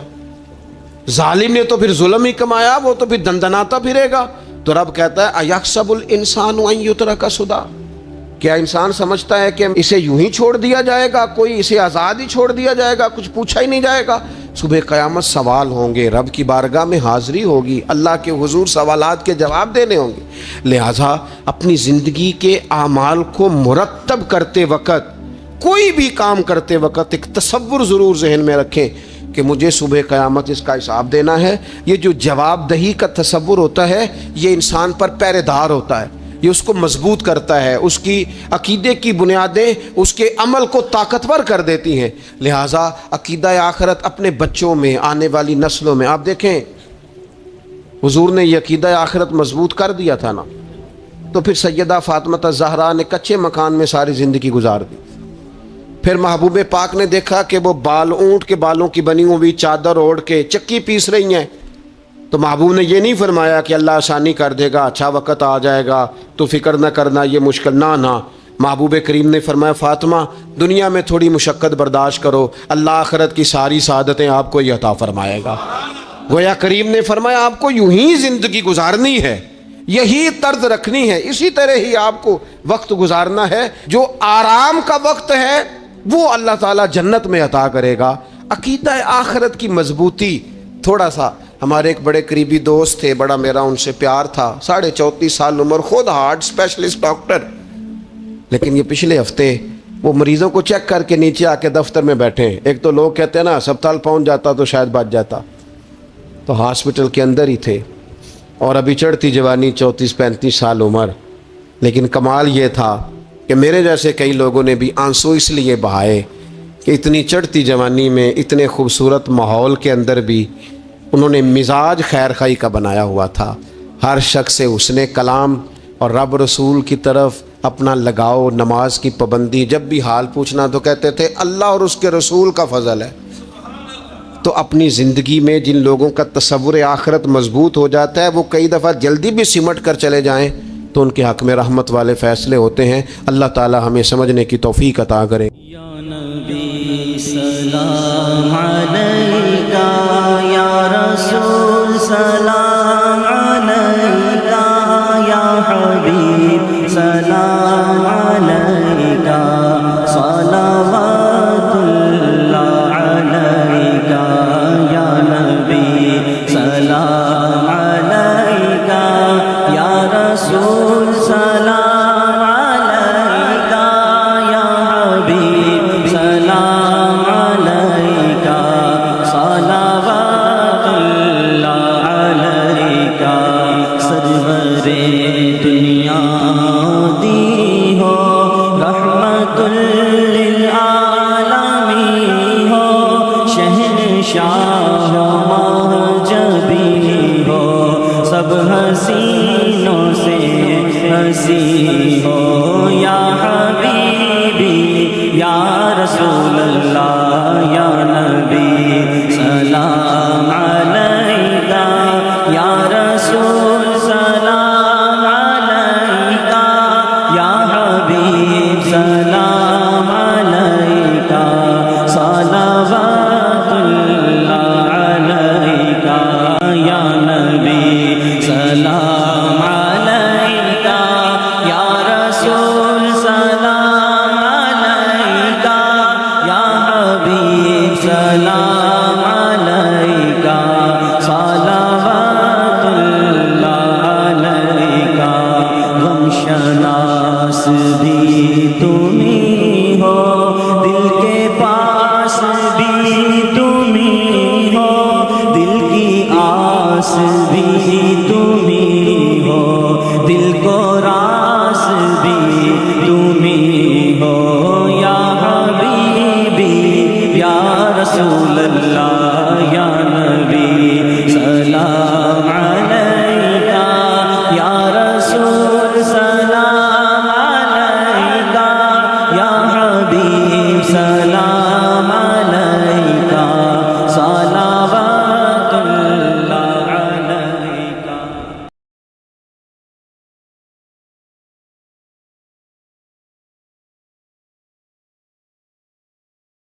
ظالم نے تو پھر ظلم ہی کمایا، وہ تو پھر دندناتا پھرے گا. تو رب کہتا ہے اَيَحْسَبُ الْإِنسَانُ أَن يُتْرَكَ سُدًى، کیا انسان سمجھتا ہے کہ اسے یوں ہی چھوڑ دیا جائے گا، کوئی اسے آزاد ہی چھوڑ دیا جائے گا، کچھ پوچھا ہی نہیں جائے گا؟ صبح قیامت سوال ہوں گے، رب کی بارگاہ میں حاضری ہوگی، اللہ کے حضور سوالات کے جواب دینے ہوں گے. لہٰذا اپنی زندگی کے اعمال کو مرتب کرتے وقت، کوئی بھی کام کرتے وقت ایک تصور ضرور ذہن میں رکھیں کہ مجھے صبح قیامت اس کا حساب دینا ہے. یہ جو جواب دہی کا تصور ہوتا ہے یہ انسان پر پہرے دار ہوتا ہے، یہ اس کو مضبوط کرتا ہے، اس کی عقیدے کی بنیادیں اس کے عمل کو طاقتور کر دیتی ہیں. لہٰذا عقیدہ آخرت اپنے بچوں میں، آنے والی نسلوں میں. آپ دیکھیں حضور نے یہ عقیدہ آخرت مضبوط کر دیا تھا نا، تو پھر سیدہ فاطمہ الزہرا نے کچے مکان میں ساری زندگی گزار دی. پھر محبوب پاک نے دیکھا کہ وہ اونٹ کے بالوں کی بنی ہوئی چادر اوڑھ کے چکی پیس رہی ہیں. تو محبوب نے یہ نہیں فرمایا کہ اللہ آسانی کر دے گا، اچھا وقت آ جائے گا تو فکر نہ کرنا، یہ مشکل نہ. محبوب کریم نے فرمایا فاطمہ دنیا میں تھوڑی مشقت برداشت کرو، اللہ آخرت کی ساری سعادتیں آپ کو یہ عطا فرمائے گا. گویا کریم نے فرمایا آپ کو یوں ہی زندگی گزارنی ہے، یہی طرز رکھنی ہے، اسی طرح ہی آپ کو وقت گزارنا ہے. جو آرام کا وقت ہے وہ اللہ تعالیٰ جنت میں عطا کرے گا. عقیدہ آخرت کی مضبوطی. تھوڑا سا ہمارے ایک بڑے قریبی دوست تھے، بڑا میرا ان سے پیار تھا، 34.5 سال عمر، خود ہارٹ اسپیشلسٹ ڈاکٹر. لیکن یہ پچھلے ہفتے وہ مریضوں کو چیک کر کے نیچے آ کے دفتر میں بیٹھے. ایک تو لوگ کہتے ہیں نا ہسپتال پہنچ جاتا تو شاید بچ جاتا، تو ہاسپٹل کے اندر ہی تھے اور ابھی چڑھتی جوانی، 34-35 سال عمر. لیکن کمال یہ تھا کہ میرے جیسے کئی لوگوں نے بھی آنسو اس لیے بہائے کہ اتنی چڑھتی جوانی میں، اتنے خوبصورت ماحول کے اندر بھی انہوں نے مزاج خیر خواہی کا بنایا ہوا تھا. ہر شخص سے حسن کلام اور رب رسول کی طرف اپنا لگاؤ، نماز کی پابندی. جب بھی حال پوچھنا تو کہتے تھے اللہ اور اس کے رسول کا فضل ہے. تو اپنی زندگی میں جن لوگوں کا تصور آخرت مضبوط ہو جاتا ہے وہ کئی دفعہ جلدی بھی سمٹ کر چلے جائیں تو ان کے حق میں رحمت والے فیصلے ہوتے ہیں. اللہ تعالی ہمیں سمجھنے کی توفیق عطا کرے. یا نبی سلام علیکہ، یا رسول سلام علیکہ، یا حبیب سلام علیکہ، صلوات اللہ علیکہ، یا نبی سلام علیکہ، یا رسول سلام علیکہ، یا حبیب سلام علیکہ، صلوات اللہ علیکہ. سرور دنیا دی ہو، رحمت للعالمین ہو، شہنشاہ مہجبی ہو، سب حسینوں سے ہنسی ہو. یا حبیبی یا رسول اللہ، یا نبی سلام علیکہ، یا رسول سلام علیکہ، یا حبیب سلام علیکہ. شناس بھی تمہیں